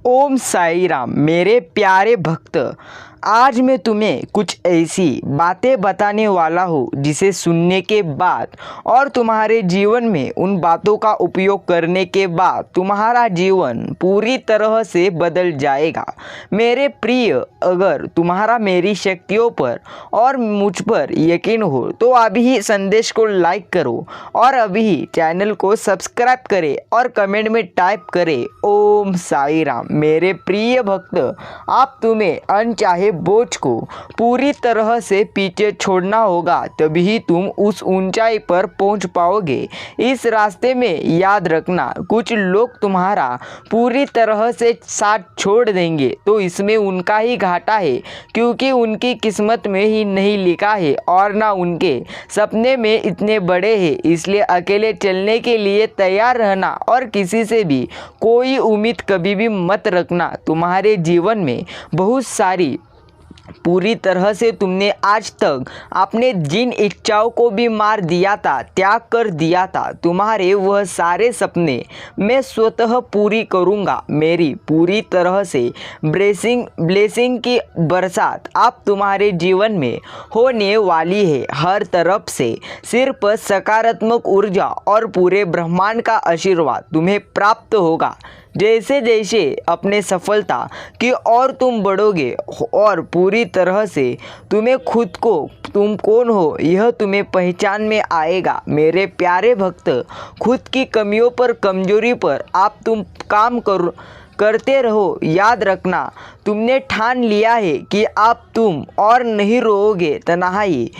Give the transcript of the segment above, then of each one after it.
ओम साई राम। मेरे प्यारे भक्त, आज मैं तुम्हें कुछ ऐसी बातें बताने वाला हूँ जिसे सुनने के बाद और तुम्हारे जीवन में उन बातों का उपयोग करने के बाद तुम्हारा जीवन पूरी तरह से बदल जाएगा। मेरे प्रिय, अगर तुम्हारा मेरी शक्तियों पर और मुझ पर यकीन हो तो अभी ही संदेश को लाइक करो और अभी ही चैनल को सब्सक्राइब करें और कमेंट में टाइप करें ओम साई राम। मेरे प्रिय भक्त, आप तुम्हें अनचाहे बोझ को पूरी तरह से पीछे छोड़ना होगा, तभी तुम उस ऊंचाई पर पहुंच पाओगे। इस रास्ते में याद रखना, कुछ लोग तुम्हारा पूरी तरह से साथ छोड़ देंगे तो इसमें उनका ही घाटा है, क्योंकि उनकी किस्मत में ही नहीं लिखा है और ना उनके सपने में इतने बड़े हैं। इसलिए अकेले चलने के लिए तैयार रहना और किसी से भी कोई उम्मीद कभी भी मत रखना। तुम्हारे जीवन में बहुत सारी पूरी तरह से तुमने आज तक अपने जिन इच्छाओं को भी मार दिया था, त्याग कर दिया था, तुम्हारे वह सारे सपने मैं स्वतः पूरी करूंगा। मेरी पूरी तरह से ब्लेसिंग की बरसात अब तुम्हारे जीवन में होने वाली है। हर तरफ से सिर्फ सकारात्मक ऊर्जा और पूरे ब्रह्मांड का आशीर्वाद तुम्हें प्राप्त होगा। जैसे जैसे अपने सफलता की ओर तुम बढ़ोगे और पूरी तरह से तुम्हें खुद को तुम कौन हो यह तुम्हें पहचान में आएगा। मेरे प्यारे भक्त, खुद की कमियों पर, कमजोरी पर आप तुम काम करते रहो। याद रखना, तुमने ठान लिया है कि अब तुम और नहीं रोओगे तन्हाई,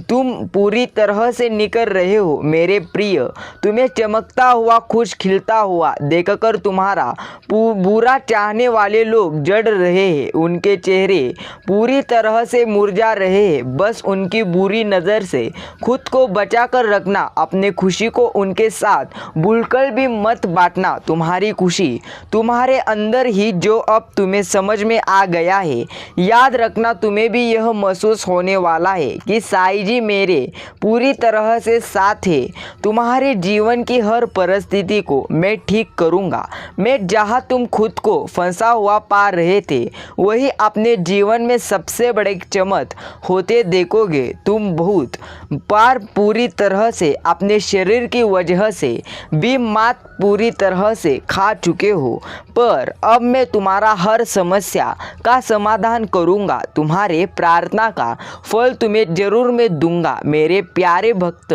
तुम पूरी तरह से निकल रहे हो। मेरे प्रिय, तुम्हें चमकता हुआ, खुश खिलता हुआ देखकर तुम्हारा बुरा चाहने वाले लोग जड़ रहे हैं। उनके चेहरे पूरी तरह से मुरझा रहे हैं। बस उनकी बुरी नज़र से खुद को बचा कर रखना। अपने खुशी को उनके साथ भूलकर भी मत बांटना। तुम्हारी खुशी तुम्हारे अंदर ही, जो अब तुम्हें समझ में आ गया है। याद रखना, तुम्हें भी यह महसूस होने वाला है कि साई जी मेरे पूरी तरह से साथ है। तुम्हारे जीवन की हर परिस्थिति को मैं ठीक करूंगा। मैं जहां तुम खुद को फंसा हुआ पा रहे थे, वही अपने जीवन में सबसे बड़े चमक होते देखोगे। तुम बहुत बार पूरी तरह से अपने शरीर की वजह से भी मात पूरी तरह से खा चुके हो, पर अब मैं तुम्हारा हर समस्या का समाधान करूंगा। तुम्हारे प्रार्थना का फल तुम्हें जरूर मैं दूंगा। मेरे प्यारे भक्त,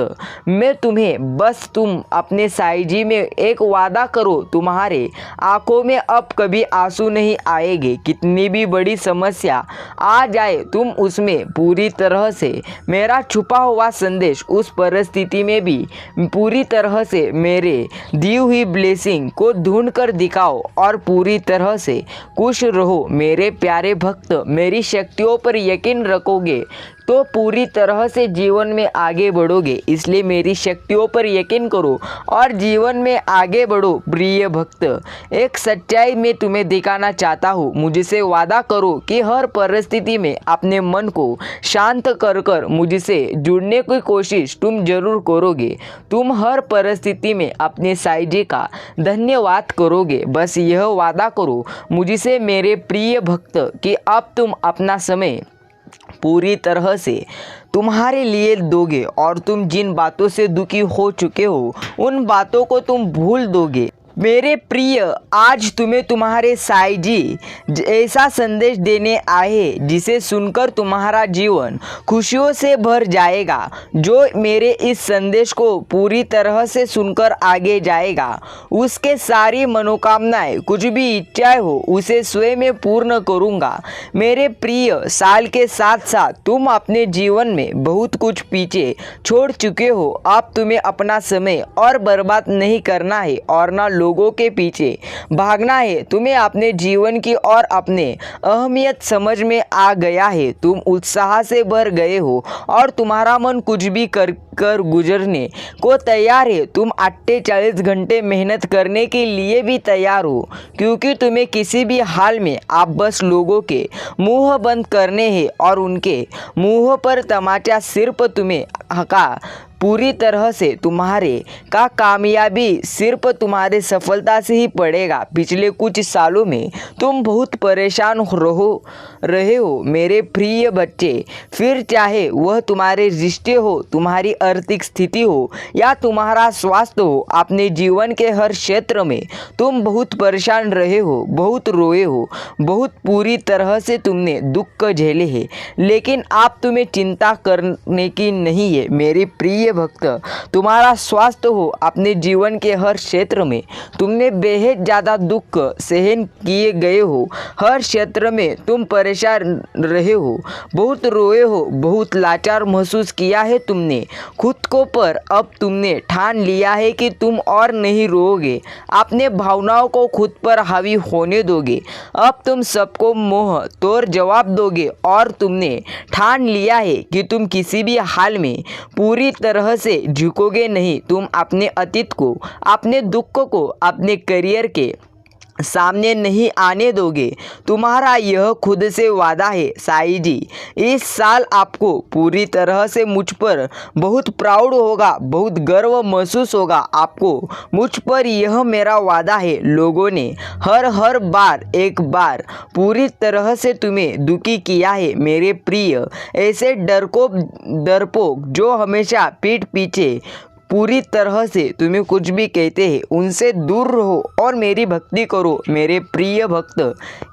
मैं तुम्हें बस तुम अपने साई जी में एक वादा करो, तुम्हारे आंखों में अब कभी आंसू नहीं आएंगे। कितनी भी बड़ी समस्या आ जाए, तुम उसमें पूरी तरह से मेरा छुपा हुआ संदेश उस परिस्थिति में भी पूरी तरह से मेरे दी हुई ब्लेसिंग को ढूंढ कर दिखाओ और पूरी तरह से खुश रहो। मेरे प्यारे भक्त, मेरी शक्तियों पर यकीन रखोगे तो पूरी तरह से जीवन में आगे बढ़ोगे। इसलिए मेरी शक्तियों पर यकीन करो और जीवन में आगे बढ़ो। प्रिय भक्त, एक सच्चाई मैं तुम्हें दिखाना चाहता हूँ। मुझसे वादा करो कि हर परिस्थिति में अपने मन को शांत कर कर मुझसे जुड़ने की कोशिश तुम जरूर करोगे। तुम हर परिस्थिति में अपने साई जी का धन्यवाद करोगे। बस यह वादा करो मुझसे मेरे प्रिय भक्त कि अब तुम अपना समय पूरी तरह से तुम्हारे लिए दोगे और तुम जिन बातों से दुखी हो चुके हो उन बातों को तुम भूल दोगे। मेरे प्रिय, आज तुम्हें तुम्हारे साई जी ऐसा संदेश देने आए जिसे सुनकर तुम्हारा जीवन खुशियों से भर जाएगा। जो मेरे इस संदेश को पूरी तरह से सुनकर आगे जाएगा, उसके सारी मनोकामनाएं, कुछ भी इच्छाएं हो, उसे स्वयं में पूर्ण करूंगा। मेरे प्रिय, साल के साथ साथ तुम अपने जीवन में बहुत कुछ पीछे छोड़ चुके हो। अब तुम्हें अपना समय और बर्बाद नहीं करना है और ना लोगों के पीछे भागना है। तुम्हें अपने जीवन की और अपने अहमियत समझ में आ गया है। तुम उत्साह से भर गए हो और तुम्हारा मन कुछ भी कर गुजरने को तैयार है। तुम 48 घंटे मेहनत करने के लिए भी तैयार हो, क्योंकि तुम्हें किसी भी हाल में आप बस लोगों के मुंह बंद करने हैं और उनके मुंह पर तमाचा सिर्फ तुम्हें हका पूरी तरह से तुम्हारे का कामयाबी सिर्फ तुम्हारे सफलता से ही पड़ेगा। पिछले कुछ सालों में तुम बहुत परेशान रहे हो मेरे प्रिय बच्चे। फिर चाहे वह तुम्हारे रिश्ते हो, तुम्हारी आर्थिक स्थिति हो या तुम्हारा स्वास्थ्य हो, अपने जीवन के हर क्षेत्र में तुम बहुत परेशान रहे हो, बहुत रोए हो, बहुत पूरी तरह से तुमने दुख झेले हैं। लेकिन आप तुम्हें चिंता करने की नहीं है मेरे प्रिय भक्त। तुम्हारा स्वास्थ्य हो, अपने जीवन के हर क्षेत्र में तुमने बेहद ज़्यादा दुख सहन किए गए हो, हर क्षेत्र में तुम परेशान रहे हो, बहुत रोए हो, बहुत लाचार महसूस किया है तुमने खुद को, पर अब तुमने ठान लिया है कि तुम और नहीं रोओगे, अपने भावनाओं को खुद पर हावी होने दोगे। अब तुम सबको मोह तोड़ जवाब दोगे और तुमने ठान लिया है कि तुम किसी भी हाल में पूरी तरह से झुकोगे नहीं। तुम अपने अतीत को, अपने दुख को अपने करियर के सामने नहीं आने दोगे। तुम्हारा यह खुद से वादा है साईं जी। इस साल आपको पूरी तरह से मुझ पर बहुत प्राउड होगा, बहुत गर्व महसूस होगा आपको मुझ पर, यह मेरा वादा है। लोगों ने हर बार एक बार पूरी तरह से तुम्हें दुखी किया है मेरे प्रिय। ऐसे डरपोक जो हमेशा पीठ पीछे पूरी तरह से तुम्हें कुछ भी कहते हैं, उनसे दूर रहो और मेरी भक्ति करो मेरे प्रिय भक्त।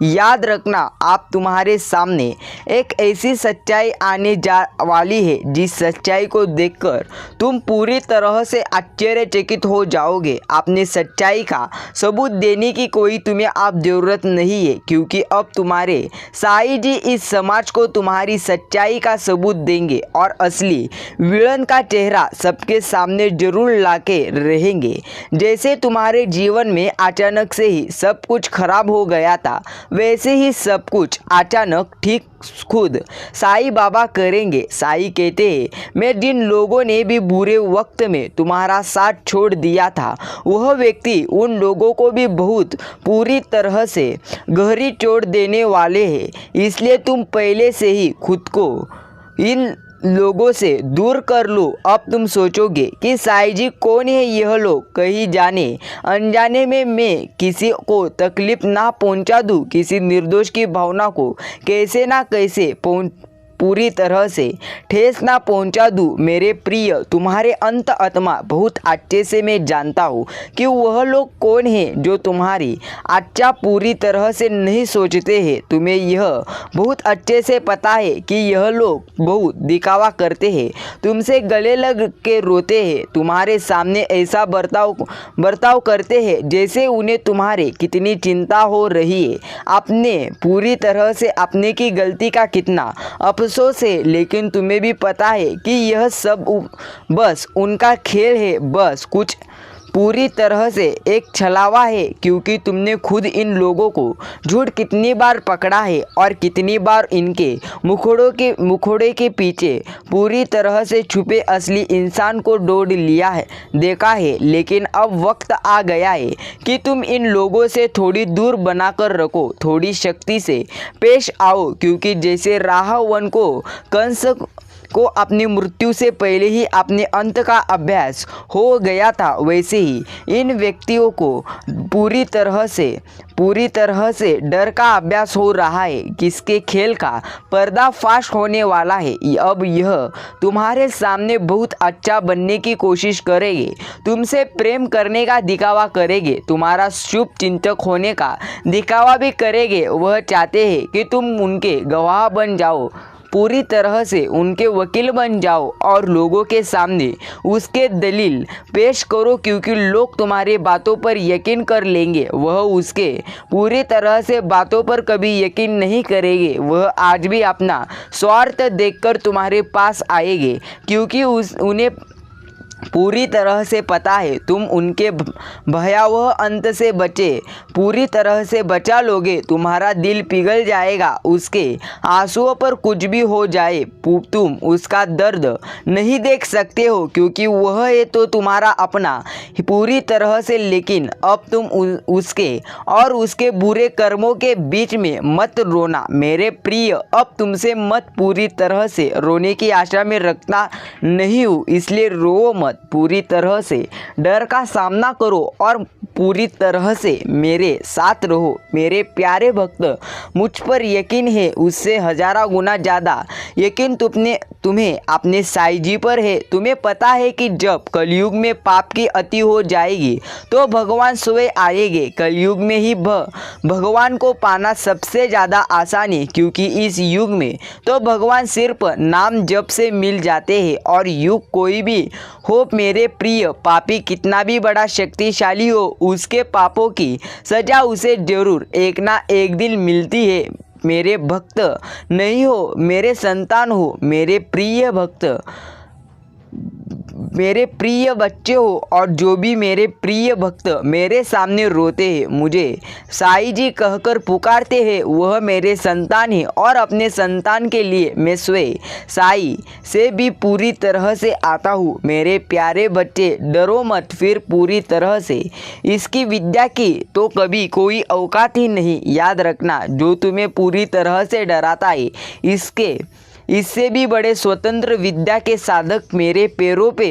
याद रखना, आप तुम्हारे सामने एक ऐसी सच्चाई आने जा वाली है जिस सच्चाई को देखकर तुम पूरी तरह से आश्चर्यचकित हो जाओगे। अपनी सच्चाई का सबूत देने की कोई तुम्हें अब ज़रूरत नहीं है, क्योंकि अब तुम्हारे साईं जी इस समाज को तुम्हारी सच्चाई का सबूत देंगे और असली विलन का चेहरा सबके सामने जरूर लाके रहेंगे। जैसे तुम्हारे जीवन में अचानक से ही सब कुछ खराब हो गया था, वैसे ही सब कुछ अचानक ठीक खुद साईं बाबा करेंगे। साईं कहते हैं, मैं जिन लोगों ने भी बुरे वक्त में तुम्हारा साथ छोड़ दिया था, वह व्यक्ति उन लोगों को भी बहुत पूरी तरह से गहरी चोट देने वाले हैं। इसलिए तुम पहले से ही खुद को इन लोगों से दूर कर लो। अब तुम सोचोगे कि साईं जी कौन है यह लोग, कहीं जाने अनजाने में मैं किसी को तकलीफ ना पहुंचा दूं, किसी निर्दोष की भावना को कैसे ना कैसे पूरी तरह से ठेस ना पहुंचा दूं। मेरे प्रिय, तुम्हारे अंत आत्मा बहुत अच्छे से मैं जानता हूँ कि वह लोग कौन हैं जो तुम्हारी अच्छा पूरी तरह से नहीं सोचते हैं। तुम्हें यह बहुत अच्छे से पता है कि यह लोग बहुत दिखावा करते हैं, तुमसे गले लग के रोते हैं, तुम्हारे सामने ऐसा बर्ताव करते हैं जैसे उन्हें तुम्हारे कितनी चिंता हो रही है, अपने पूरी तरह से अपने की गलती का कितना अफसोस है। लेकिन तुम्हें भी पता है कि यह सब बस उनका खेल है, बस कुछ पूरी तरह से एक छलावा है, क्योंकि तुमने खुद इन लोगों को झूठ कितनी बार पकड़ा है और कितनी बार इनके मुखौड़े के पीछे पूरी तरह से छुपे असली इंसान को ढूंढ लिया है, देखा है। लेकिन अब वक्त आ गया है कि तुम इन लोगों से थोड़ी दूर बनाकर रखो, थोड़ी शक्ति से पेश आओ, क्योंकि जैसे रावण को कंस को अपनी मृत्यु से पहले ही अपने अंत का अभ्यास हो गया था, वैसे ही इन व्यक्तियों को पूरी तरह से डर का अभ्यास हो रहा है, किसके खेल का पर्दाफाश होने वाला है। अब यह तुम्हारे सामने बहुत अच्छा बनने की कोशिश करेंगे, तुमसे प्रेम करने का दिखावा करेंगे, तुम्हारा शुभ चिंतक होने का दिखावा भी करेंगे। वह चाहते हैं कि तुम उनके गवाह बन जाओ, पूरी तरह से उनके वकील बन जाओ और लोगों के सामने उसके दलील पेश करो, क्योंकि लोग तुम्हारी बातों पर यकीन कर लेंगे, वह उसके पूरी तरह से बातों पर कभी यकीन नहीं करेंगे। वह आज भी अपना स्वार्थ देखकर तुम्हारे पास आएंगे, क्योंकि उन्हें पूरी तरह से पता है तुम उनके भयावह अंत से बचे पूरी तरह से बचा लोगे। तुम्हारा दिल पिघल जाएगा उसके आंसुओं पर कुछ भी हो जाए। तुम उसका दर्द नहीं देख सकते हो क्योंकि वह है तो तुम्हारा अपना पूरी तरह से। लेकिन अब तुम उसके और उसके बुरे कर्मों के बीच में मत रोना मेरे प्रिय। अब तुमसे मत पूरी तरह से रोने की आशा में रखता नहीं हूँ, इसलिए रो मत। पूरी तरह से डर का सामना करो और पूरी तरह से मेरे साथ रहो। मेरे प्यारे भक्त, मुझ पर यकीन है उससे हजारों गुना ज़्यादा यकीन तुम्हें अपने साईं जी पर है। तुम्हें पता है कि जब कलयुग में पाप की अति हो जाएगी तो भगवान स्वयं आएंगे। कलयुग में ही भगवान को पाना सबसे ज़्यादा आसान है क्योंकि इस युग में तो भगवान सिर्फ नाम जप से मिल जाते हैं। और युग कोई भी हो मेरे प्रिय, पापी कितना भी बड़ा शक्तिशाली हो उसके पापों की सजा उसे जरूर एक ना एक दिन मिलती है। मेरे भक्त नहीं हो, मेरे संतान हो, मेरे प्रिय भक्त, मेरे प्रिय बच्चे हो। और जो भी मेरे प्रिय भक्त मेरे सामने रोते हैं, मुझे साईं जी कहकर पुकारते हैं, वह मेरे संतान है। और अपने संतान के लिए मैं स्वयं साईं से भी पूरी तरह से आता हूँ। मेरे प्यारे बच्चे, डरो मत फिर पूरी तरह से। इसकी विद्या की तो कभी कोई औकात ही नहीं। याद रखना, जो तुम्हें पूरी तरह से डराता है इससे भी बड़े स्वतंत्र विद्या के साधक मेरे पैरों पे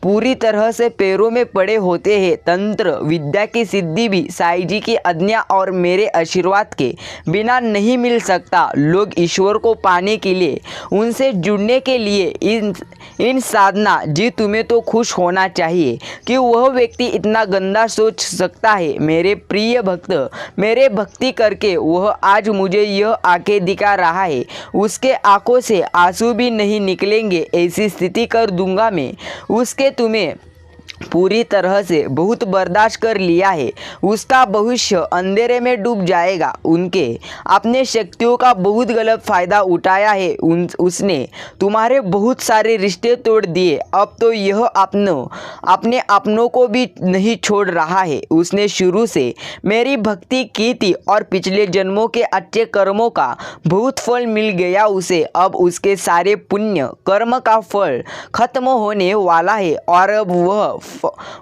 पूरी तरह से पैरों में पड़े होते हैं। तंत्र विद्या की सिद्धि भी साईं जी की आज्ञा और मेरे आशीर्वाद के बिना नहीं मिल सकता। लोग ईश्वर को पाने के लिए, उनसे जुड़ने के लिए इन साधना जी तुम्हें तो खुश होना चाहिए कि वह व्यक्ति इतना गंदा सोच सकता है। मेरे प्रिय भक्त, मेरे भक्ति करके वह आज मुझे यह आंखें दिखा रहा है। उसके आंखों से आंसू भी नहीं निकलेंगे, ऐसी स्थिति कर दूंगा मैं उसके। तुम्हें पूरी तरह से बहुत बर्दाश्त कर लिया है। उसका भविष्य अंधेरे में डूब जाएगा। उनके अपने शक्तियों का बहुत गलत फ़ायदा उठाया है। उसने तुम्हारे बहुत सारे रिश्ते तोड़ दिए। अब तो यह अपने अपनों को भी नहीं छोड़ रहा है। उसने शुरू से मेरी भक्ति की थी और पिछले जन्मों के अच्छे कर्मों का बहुत फल मिल गया उसे। अब उसके सारे पुण्य कर्म का फल खत्म होने वाला है और अब वह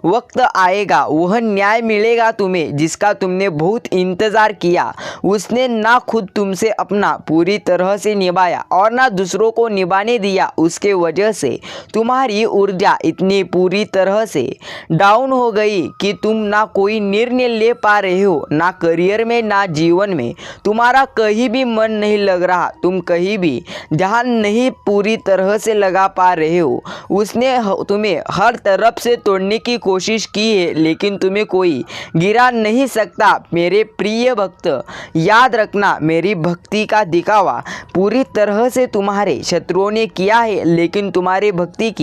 वक्त आएगा, वह न्याय मिलेगा तुम्हें जिसका तुमने बहुत इंतज़ार किया। उसने ना खुद तुमसे अपना पूरी तरह से निभाया और ना दूसरों को निभाने दिया। उसके वजह से तुम्हारी ऊर्जा इतनी पूरी तरह से डाउन हो गई कि तुम ना कोई निर्णय ले पा रहे हो, ना करियर में ना जीवन में। तुम्हारा कहीं भी मन नहीं लग रहा, तुम कहीं भी ध्यान नहीं पूरी तरह से लगा पा रहे हो। उसने तुम्हें हर तरफ से तोड़ने की कोशिश की है लेकिन तुम्हें कोई गिरा नहीं सकता। मेरे प्रिय भक्त, याद रखना, मेरी भक्ति का दिखावा पूरी तरह से तुम्हारे शत्रुओं ने किया है लेकिन तुम्हारी भक्ति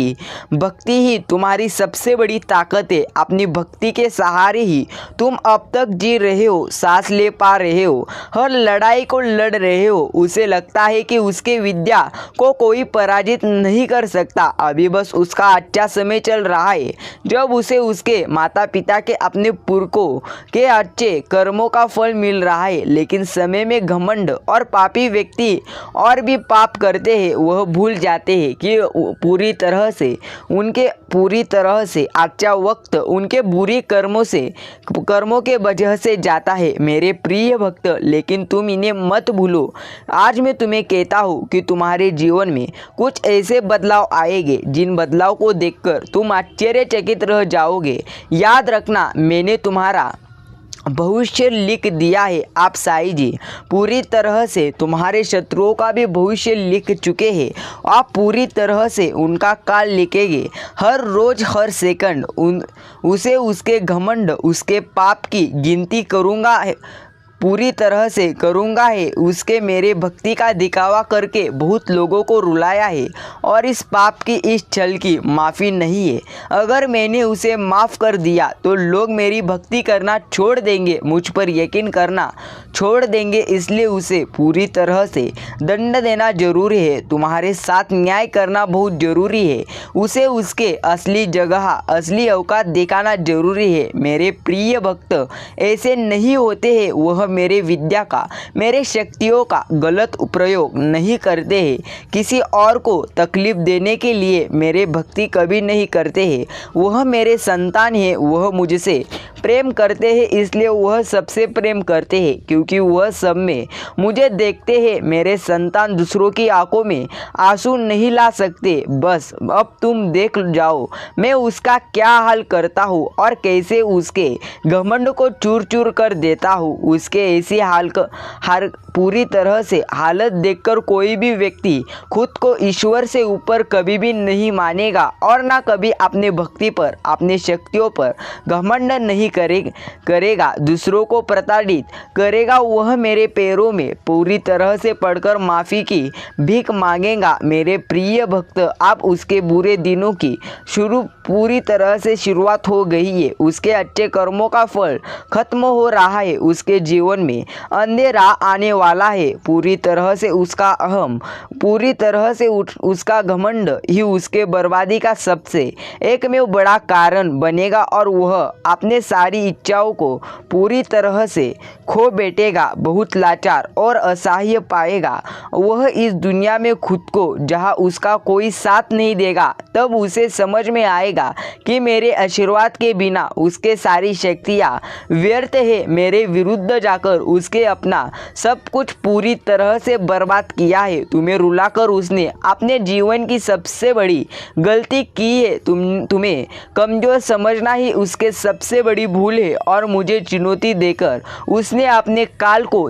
ही तुम्हारी सबसे बड़ी ताकत है। अपनी भक्ति के सहारे ही तुम अब तक जी रहे हो, सांस ले पा रहे हो, हर लड़ाई को लड़ रहे हो। उसे लगता है कि उसके विद्या को कोई पराजित नहीं कर सकता। अभी बस उसका अच्छा समय चल रहा है जब उसे उसके माता पिता के अपने पुरखों के अच्छे कर्मों का फल मिल रहा है। लेकिन समय में घमंड और पापी व्यक्ति और भी पाप करते हैं। वह भूल जाते हैं कि पूरी तरह से अच्छा वक्त उनके बुरी कर्मों के वजह से जाता है। मेरे प्रिय भक्त, लेकिन तुम इन्हें मत भूलो। आज मैं तुम्हें कहता हूँ कि तुम्हारे जीवन में कुछ ऐसे बदलाव आएंगे जिन बदलाव को देखकर तुम आश्चर्यचकित रह जाओगे। याद रखना, मैंने तुम्हारा भविष्य लिख दिया है। आप साईं जी पूरी तरह से तुम्हारे शत्रुओं का भी भविष्य लिख चुके हैं। आप पूरी तरह से उनका काल लिखेंगे। हर रोज हर सेकंड उसे उसके घमंड उसके पाप की गिनती पूरी तरह से करूँगा है। उसके मेरे भक्ति का दिखावा करके बहुत लोगों को रुलाया है और इस पाप की, इस छल की माफ़ी नहीं है। अगर मैंने उसे माफ़ कर दिया तो लोग मेरी भक्ति करना छोड़ देंगे, मुझ पर यकीन करना छोड़ देंगे। इसलिए उसे पूरी तरह से दंड देना जरूरी है। तुम्हारे साथ न्याय करना बहुत ज़रूरी है। उसे उसके असली जगह, असली औकात दिखाना जरूरी है। मेरे प्रिय भक्त ऐसे नहीं होते हैं। वह मेरे विद्या का, मेरे शक्तियों का गलत प्रयोग नहीं करते हैं। किसी और को तकलीफ देने के लिए मेरे भक्ति कभी नहीं करते हैं। वह मेरे संतान हैं। वह मुझसे प्रेम करते हैं, इसलिए वह सबसे प्रेम करते हैं, क्योंकि वह सब में मुझे देखते हैं। मेरे संतान दूसरों की आंखों में आंसू नहीं ला सकते। बस अब तुम देख जाओ मैं उसका क्या हाल करता हूँ और कैसे उसके घमंड को चूर चूर कर देता हूँ। उसके ऐसी हर पूरी तरह से हालत देखकर कोई भी व्यक्ति खुद को ईश्वर से ऊपर कभी भी नहीं मानेगा और ना कभी अपने भक्ति पर, अपने शक्तियों पर घमंड नहीं करेगा, दूसरों को प्रताड़ित करेगा। वह मेरे पैरों में पूरी तरह से पड़कर माफ़ी की भीख मांगेगा। मेरे प्रिय भक्त, अब उसके बुरे दिनों की पूरी तरह से शुरुआत हो गई है। उसके अच्छे कर्मों का फल खत्म हो रहा है। उसके जीवन में अंधेरा आने वाला है। पूरी तरह से उसका अहम, पूरी तरह से उसका घमंड ही उसके बर्बादी का सबसे एकमेव बड़ा कारण बनेगा और वह अपने सारी इच्छाओं को पूरी तरह से खो बैठेगा। बहुत लाचार और असहाय पाएगा वह इस दुनिया में खुद को, जहाँ उसका कोई साथ नहीं देगा। तब उसे समझ में आएगा कि मेरे आशीर्वाद के बिना उसके सारी शक्तियाँ व्यर्थ है। मेरे विरुद्ध जाकर उसके अपना सब कुछ पूरी तरह से बर्बाद किया है। तुम्हें रुलाकर उसने अपने जीवन की सबसे बड़ी गलती की है। तुम्हें कमज़ोर समझना ही उसके सबसे बड़ी भूल है और मुझे चुनौती देकर उसने अपने काल को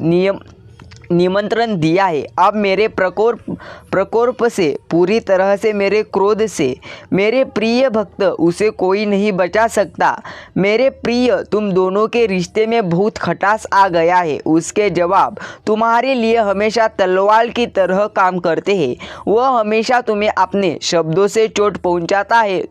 निमंत्रण दिया है। अब मेरे प्रकोप से, पूरी तरह से मेरे क्रोध से मेरे प्रिय भक्त, उसे कोई नहीं बचा सकता। मेरे प्रिय, तुम दोनों के रिश्ते में बहुत खटास आ गया है। उसके जवाब तुम्हारे लिए हमेशा तलवार की तरह काम करते हैं। वह हमेशा तुम्हें अपने शब्दों से चोट पहुंचाता है।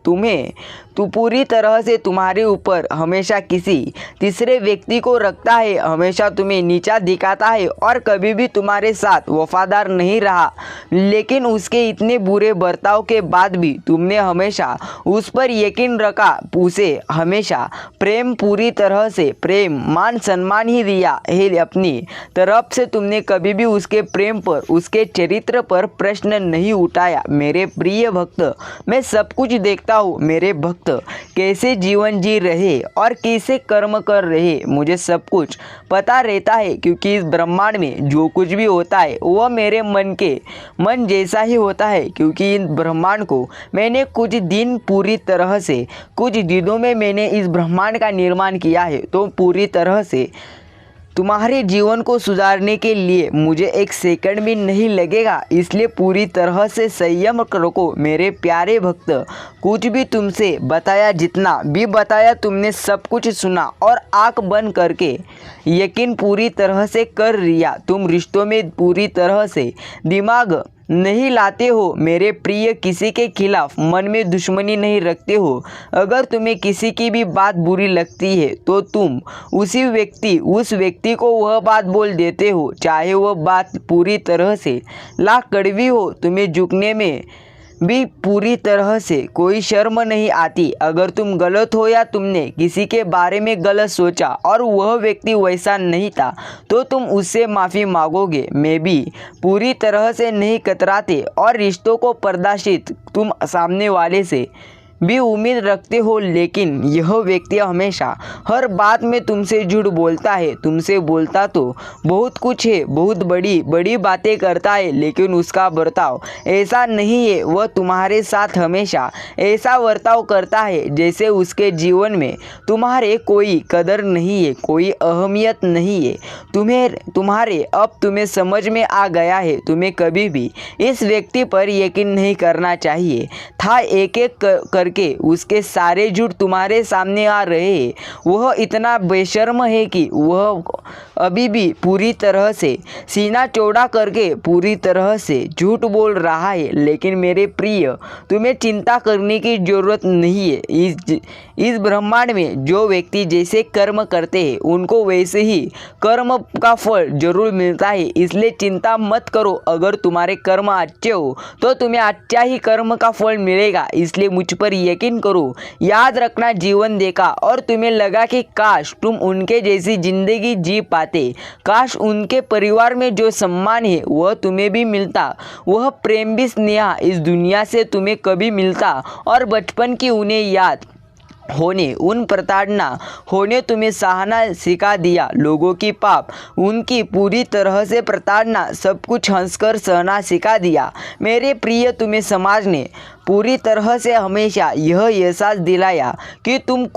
तू पूरी तरह से तुम्हारे ऊपर हमेशा किसी तीसरे व्यक्ति को रखता है, हमेशा तुम्हें नीचा दिखाता है और कभी भी तुम्हारे साथ वफादार नहीं रहा। लेकिन उसके इतने बुरे बर्ताव के बाद भी तुमने हमेशा उस पर यकीन रखा। उसे हमेशा प्रेम, पूरी तरह से प्रेम, मान सम्मान ही दिया है। अपनी तरफ से तुमने कभी भी उसके प्रेम पर, उसके चरित्र पर प्रश्न नहीं उठाया। मेरे प्रिय भक्त, मैं सब कुछ देखता हूँ। मेरे भक्त कैसे जीवन जी रहे और कैसे कर्म कर रहे, मुझे सब कुछ पता रहता है, क्योंकि इस ब्रह्मांड में जो कुछ भी होता है वह मेरे मन जैसा ही होता है। क्योंकि इन ब्रह्मांड को मैंने कुछ दिनों में मैंने इस ब्रह्मांड का निर्माण किया है। तो पूरी तरह से तुम्हारे जीवन को सुधारने के लिए मुझे एक सेकंड भी नहीं लगेगा। इसलिए पूरी तरह से संयम रखो मेरे प्यारे भक्त। कुछ भी तुमसे बताया, जितना भी बताया तुमने सब कुछ सुना और आंख बंद करके यकीन पूरी तरह से कर लिया। तुम रिश्तों में पूरी तरह से दिमाग नहीं लाते हो मेरे प्रिय। किसी के खिलाफ मन में दुश्मनी नहीं रखते हो। अगर तुम्हें किसी की भी बात बुरी लगती है तो तुम उस व्यक्ति को वह बात बोल देते हो, चाहे वह बात पूरी तरह से लाख कड़वी हो। तुम्हें झुकने में भी पूरी तरह से कोई शर्म नहीं आती। अगर तुम गलत हो या तुमने किसी के बारे में गलत सोचा और वह व्यक्ति वैसा नहीं था तो तुम उससे माफ़ी मांगोगे। मैं भी पूरी तरह से नहीं कतराते और रिश्तों को प्रदर्शित तुम सामने वाले से भी उम्मीद रखते हो, लेकिन यह व्यक्ति हमेशा हर बात में तुमसे झूठ बोलता है। तुमसे बोलता तो बहुत कुछ है, बहुत बड़ी बड़ी बातें करता है, लेकिन उसका बर्ताव ऐसा नहीं है। वह तुम्हारे साथ हमेशा ऐसा बर्ताव करता है जैसे उसके जीवन में तुम्हारे कोई कदर नहीं है, कोई अहमियत नहीं है। अब तुम्हें समझ में आ गया है। तुम्हें कभी भी इस व्यक्ति पर यकीन नहीं करना चाहिए था। एक एक करके उसके सारे झूठ तुम्हारे सामने आ रहे हैं। वह इतना बेशर्म है कि वह अभी भी पूरी तरह से सीना चौड़ा करके पूरी तरह से झूठ बोल रहा है। लेकिन मेरे प्रिय, तुम्हें चिंता करने की ज़रूरत नहीं है। इस ब्रह्मांड में जो व्यक्ति जैसे कर्म करते हैं उनको वैसे ही कर्म का फल जरूर मिलता है, इसलिए चिंता मत करो। अगर तुम्हारे कर्म अच्छे हो तो तुम्हें अच्छा ही कर्म का फल मिलेगा, इसलिए मुझ पर यकीन करो। याद रखना, जीवन देखा और तुम्हें लगा कि काश तुम उनके जैसी जिंदगी जी पाते, काश उनके परिवार में जो सम्मान है वह तुम्हें भी मिलता, वह प्रेम भी स्नेह इस दुनिया से तुम्हें कभी मिलता, और बचपन की उन्हें याद होने, उन प्रताड़ना होने तुम्हें सहना सिखा दिया। लोगों की पाप, उनकी पूरी तरह से प्रताड़ना, सब कुछ हंसकर सहना सिखा दिया। मेरे प्रिय, तुम्हें समाज ने पूरी तरह से हमेशा यह एहसास दिलाया कि तुम्हें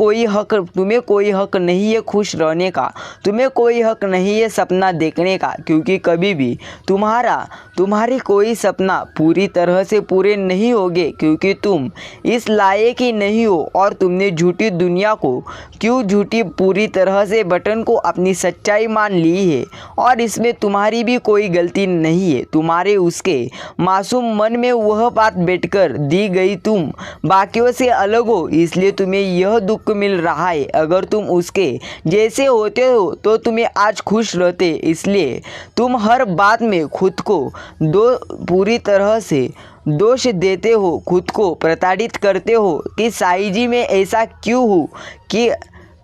कोई हक नहीं है खुश रहने का, तुम्हें कोई हक नहीं है सपना देखने का, क्योंकि कभी भी तुम्हारी कोई सपना पूरी तरह से पूरे नहीं होंगे, क्योंकि तुम इस लायक ही नहीं हो। और तुमने झूठी दुनिया को क्यों झूठी पूरी तरह से बटन को अपनी सच्चाई मान ली है, और इसमें तुम्हारी भी कोई गलती नहीं है। तुम्हारे उसके मासूम मन में वह बात बैठकर दी गई, तुम बाकियों से अलग हो, इसलिए तुम्हें यह दुख मिल रहा है। अगर तुम उसके जैसे होते हो तो तुम्हें आज खुश रहते, इसलिए तुम हर बात में खुद को पूरी तरह से दोष देते हो, खुद को प्रताड़ित करते हो कि साईं जी मैं ऐसा क्यों हूँ, कि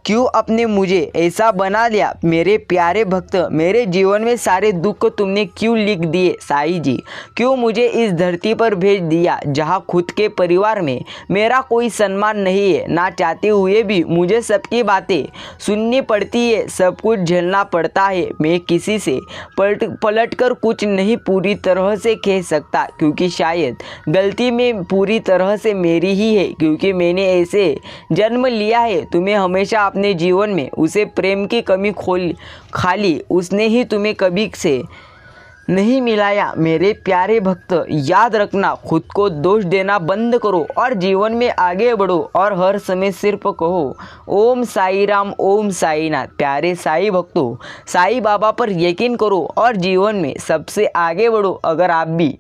क्यों आपने मुझे ऐसा बना दिया। मेरे प्यारे भक्त, मेरे जीवन में सारे दुख तुमने क्यों लिख दिए साईं जी, क्यों मुझे इस धरती पर भेज दिया जहाँ खुद के परिवार में मेरा कोई सम्मान नहीं है। ना चाहते हुए भी मुझे सबकी बातें सुननी पड़ती है, सब कुछ झेलना पड़ता है। मैं किसी से पलटकर कुछ नहीं पूरी तरह से कह सकता, क्योंकि शायद गलती में पूरी तरह से मेरी ही है, क्योंकि मैंने ऐसे जन्म लिया है। तुम्हें हमेशा अपने जीवन में उसे प्रेम की कमी खाली उसने ही तुम्हें कभी से नहीं मिलाया। मेरे प्यारे भक्त, याद रखना, खुद को दोष देना बंद करो और जीवन में आगे बढ़ो, और हर समय सिर्फ कहो ओम साई राम, ओम साईनाथ। प्यारे साईं भक्तों, साईं बाबा पर यकीन करो और जीवन में सबसे आगे बढ़ो। अगर आप भी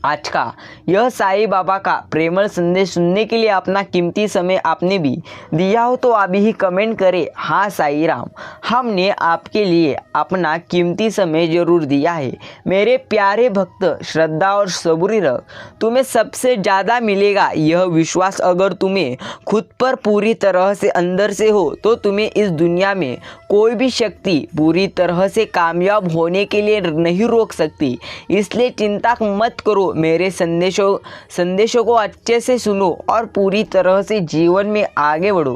आज का यह साईं बाबा का प्रेमल संदेश सुनने के लिए अपना कीमती समय आपने भी दिया हो तो अभी ही कमेंट करें, हाँ साईं राम, हमने आपके लिए अपना कीमती समय जरूर दिया है। मेरे प्यारे भक्त, श्रद्धा और सबूरी रख, तुम्हें सबसे ज़्यादा मिलेगा यह विश्वास अगर तुम्हें खुद पर पूरी तरह से अंदर से हो तो तुम्हें इस दुनिया में कोई भी शक्ति पूरी तरह से कामयाब होने के लिए नहीं रोक सकती। इसलिए चिंता मत करो, मेरे संदेशों को अच्छे से सुनो और पूरी तरह से जीवन में आगे बढ़ो।